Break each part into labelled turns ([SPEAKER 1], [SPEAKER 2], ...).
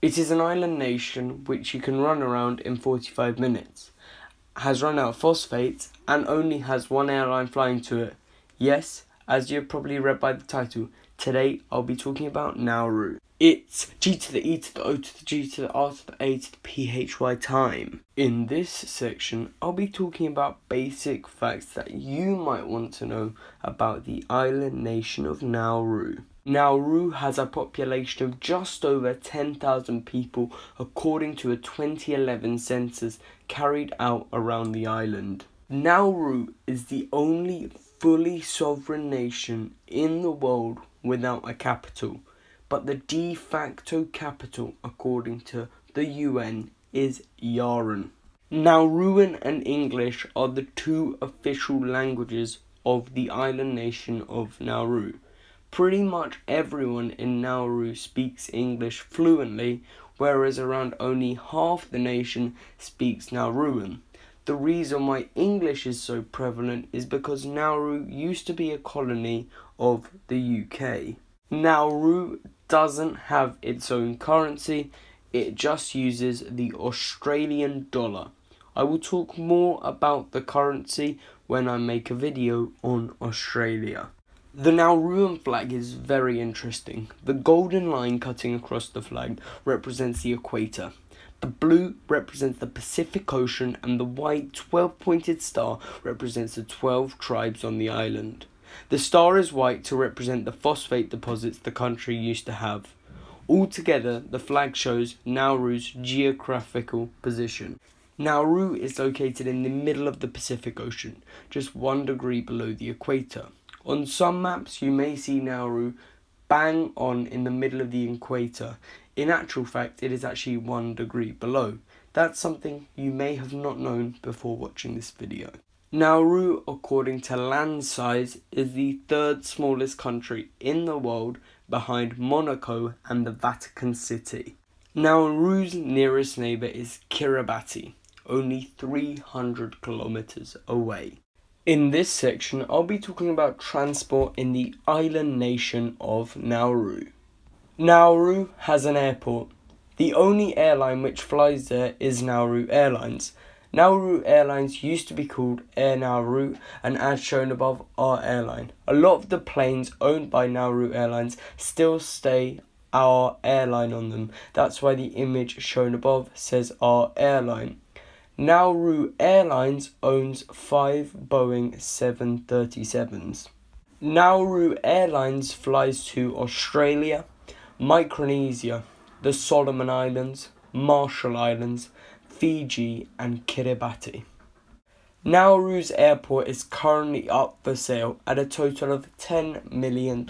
[SPEAKER 1] It is an island nation which you can run around in 45 minutes, has run out of phosphates and only has one airline flying to it. Yes, as you've probably read by the title, today I'll be talking about Nauru. It's G to the E to the O to the G to the R to the A to the PHY time. In this section, I'll be talking about basic facts that you might want to know about the island nation of Nauru. Nauru has a population of just over 10,000 people according to a 2011 census carried out around the island. Nauru is the only fully sovereign nation in the world without a capital, but the de facto capital, according to the UN, is Yaren. Nauruan and English are the two official languages of the island nation of Nauru. Pretty much everyone in Nauru speaks English fluently, whereas around only half the nation speaks Nauruan. The reason why English is so prevalent is because Nauru used to be a colony of the UK. Nauru doesn't have its own currency, it just uses the Australian dollar. I will talk more about the currency when I make a video on Australia. The Nauruan flag is very interesting. The golden line cutting across the flag represents the equator. The blue represents the Pacific Ocean and the white 12-pointed star represents the 12 tribes on the island. The star is white to represent the phosphate deposits the country used to have. Altogether, the flag shows Nauru's geographical position. Nauru is located in the middle of the Pacific Ocean, just 1 degree below the equator. On some maps, you may see Nauru bang on in the middle of the equator. In actual fact, it is actually 1 degree below. That's something you may have not known before watching this video. Nauru, according to land size, is the 3rd smallest country in the world behind Monaco and the Vatican City. Nauru's nearest neighbour is Kiribati, only 300 kilometers away. In this section, I'll be talking about transport in the island nation of Nauru. Nauru has an airport. The only airline which flies there is Nauru Airlines. Nauru Airlines used to be called Air Nauru, and as shown above, our airline. A lot of the planes owned by Nauru Airlines still stay our airline on them. That's why the image shown above says our airline. Nauru Airlines owns 5 Boeing 737s. Nauru Airlines flies to Australia, Micronesia, the Solomon Islands, Marshall Islands, Fiji and Kiribati. Nauru's airport is currently up for sale at a total of $10 million,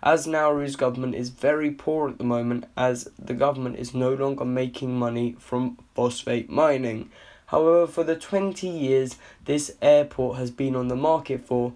[SPEAKER 1] as Nauru's government is very poor at the moment, as the government is no longer making money from phosphate mining. However, for the 20 years this airport has been on the market for,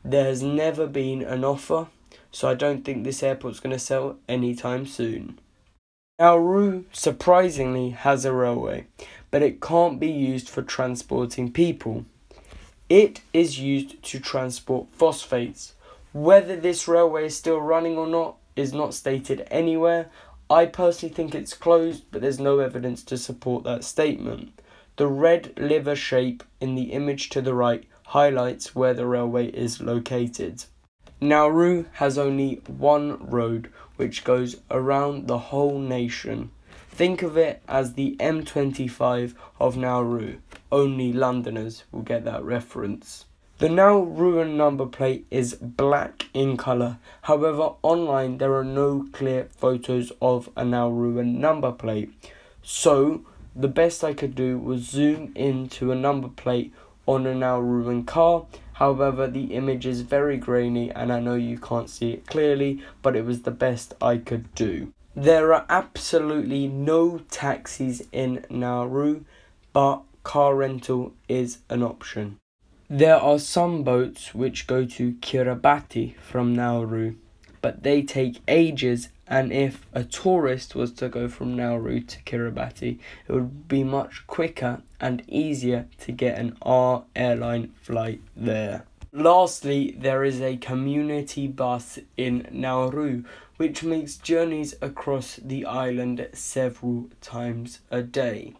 [SPEAKER 1] there has never been an offer, so I don't think this airport's going to sell anytime soon. Nauru, surprisingly, has a railway, but it can't be used for transporting people. It is used to transport phosphates. Whether this railway is still running or not is not stated anywhere. I personally think it's closed, but there's no evidence to support that statement. The red liver shape in the image to the right highlights where the railway is located. Nauru has only one road which goes around the whole nation. Think of it as the M25 of Nauru. Only Londoners will get that reference. The Nauruan number plate is black in colour. However, online there are no clear photos of a Nauruan number plate. So, the best I could do was zoom into a number plate on a Nauruan car. However, the image is very grainy and I know you can't see it clearly, but it was the best I could do. There are absolutely no taxis in Nauru, but car rental is an option. There are some boats which go to Kiribati from Nauru, but they take ages, and if a tourist was to go from Nauru to Kiribati, it would be much quicker and easier to get an R airline flight there. Lastly, there is a community bus in Nauru which makes journeys across the island several times a day.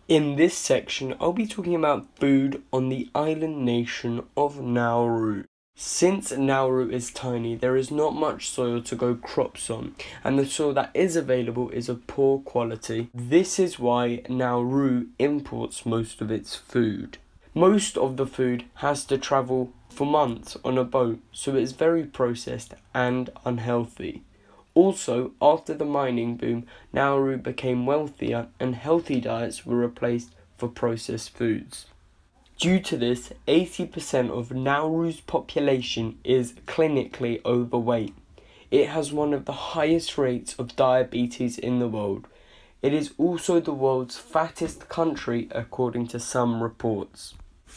[SPEAKER 1] In this section, I'll be talking about food on the island nation of Nauru. Since Nauru is tiny, there is not much soil to grow crops on, and the soil that is available is of poor quality. This is why Nauru imports most of its food. Most of the food has to travel for months on a boat, so it is very processed and unhealthy. Also, after the mining boom, Nauru became wealthier and healthy diets were replaced for processed foods. Due to this, 80% of Nauru's population is clinically overweight. It has one of the highest rates of diabetes in the world. It is also the world's fattest country according to some reports.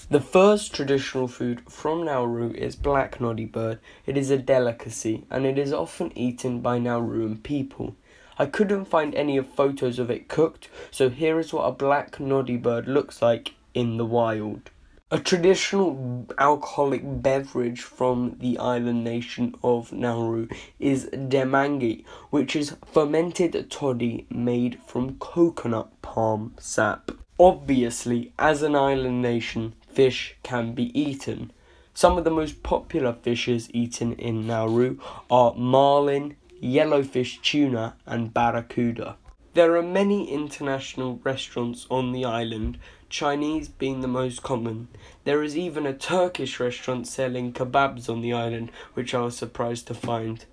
[SPEAKER 1] The first traditional food from Nauru is black noddy bird. It is a delicacy and it is often eaten by Nauruan people. I couldn't find any photos of it cooked, so here is what a black noddy bird looks like in the wild. A traditional alcoholic beverage from the island nation of Nauru is demangi, which is fermented toddy made from coconut palm sap. Obviously, as an island nation, fish can be eaten. Some of the most popular fishes eaten in Nauru are marlin, yellowfish tuna and barracuda. There are many international restaurants on the island, Chinese being the most common. There is even a Turkish restaurant selling kebabs on the island, which I was surprised to find.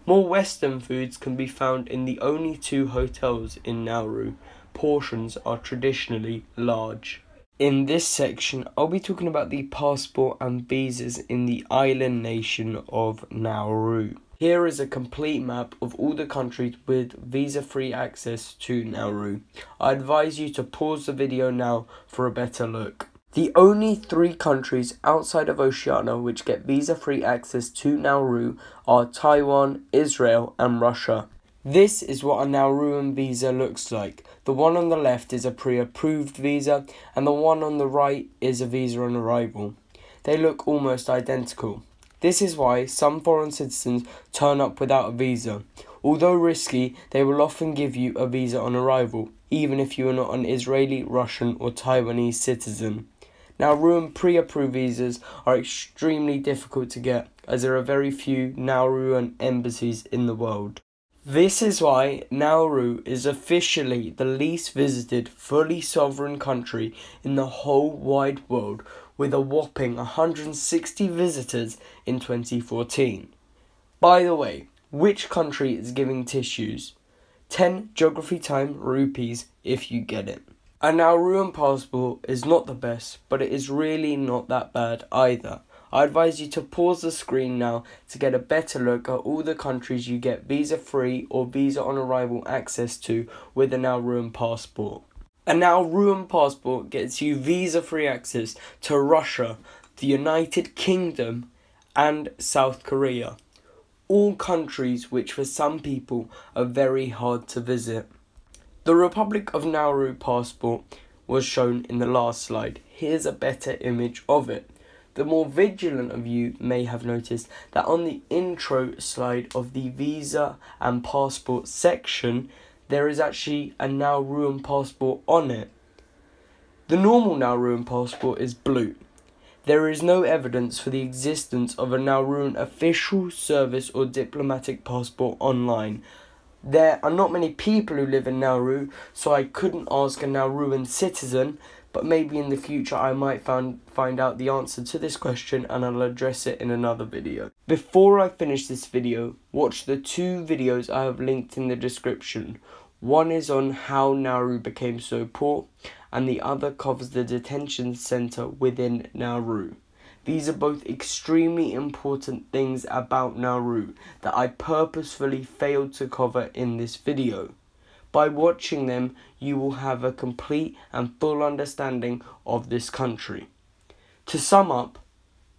[SPEAKER 1] More Western foods can be found in the only 2 hotels in Nauru. Portions are traditionally large. In this section, I'll be talking about the passport and visas in the island nation of Nauru. Here is a complete map of all the countries with visa-free access to Nauru. I advise you to pause the video now for a better look. The only 3 countries outside of Oceania which get visa-free access to Nauru are Taiwan, Israel and Russia. This is what a Nauruan visa looks like. The one on the left is a pre-approved visa and the one on the right is a visa on arrival. They look almost identical. This is why some foreign citizens turn up without a visa. Although risky, they will often give you a visa on arrival, even if you are not an Israeli, Russian or Taiwanese citizen. Nauruan pre-approved visas are extremely difficult to get, as there are very few Nauruan embassies in the world. This is why Nauru is officially the least visited fully sovereign country in the whole wide world, with a whopping 160 visitors in 2014. By the way, which country is giving tissues? 10 geography time rupees if you get it. A Nauruan passport is not the best, but it is really not that bad either. I advise you to pause the screen now to get a better look at all the countries you get visa-free or visa on arrival access to with a Nauruan passport. A Nauruan passport gets you visa-free access to Russia, the United Kingdom and South Korea. All countries which for some people are very hard to visit. The Republic of Nauru passport was shown in the last slide. Here's a better image of it. The more vigilant of you may have noticed that on the intro slide of the visa and passport section, there is actually a Nauruan passport on it. The normal Nauruan passport is blue. There is no evidence for the existence of a Nauruan official service or diplomatic passport online. There are not many people who live in Nauru, so I couldn't ask a Nauruan citizen, but maybe in the future I might find out the answer to this question and I'll address it in another video. Before I finish this video, watch the 2 videos I have linked in the description. One is on how Nauru became so poor and the other covers the detention centre within Nauru. These are both extremely important things about Nauru that I purposefully failed to cover in this video. By watching them, you will have a complete and full understanding of this country. To sum up,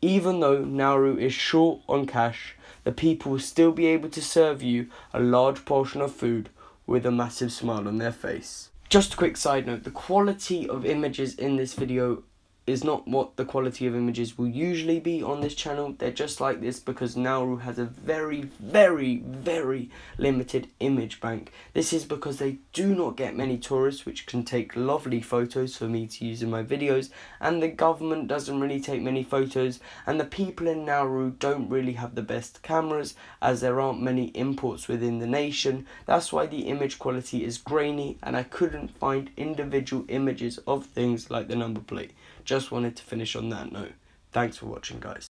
[SPEAKER 1] even though Nauru is short on cash, the people will still be able to serve you a large portion of food with a massive smile on their face. Just a quick side note, the quality of images in this video is not what the quality of images will usually be on this channel. They're just like this because Nauru has a very, very, very limited image bank. This is because they do not get many tourists which can take lovely photos for me to use in my videos, and the government doesn't really take many photos, and the people in Nauru don't really have the best cameras as there aren't many imports within the nation. That's why the image quality is grainy, and I couldn't find individual images of things like the number plate. Just wanted to finish on that note. Thanks for watching, guys.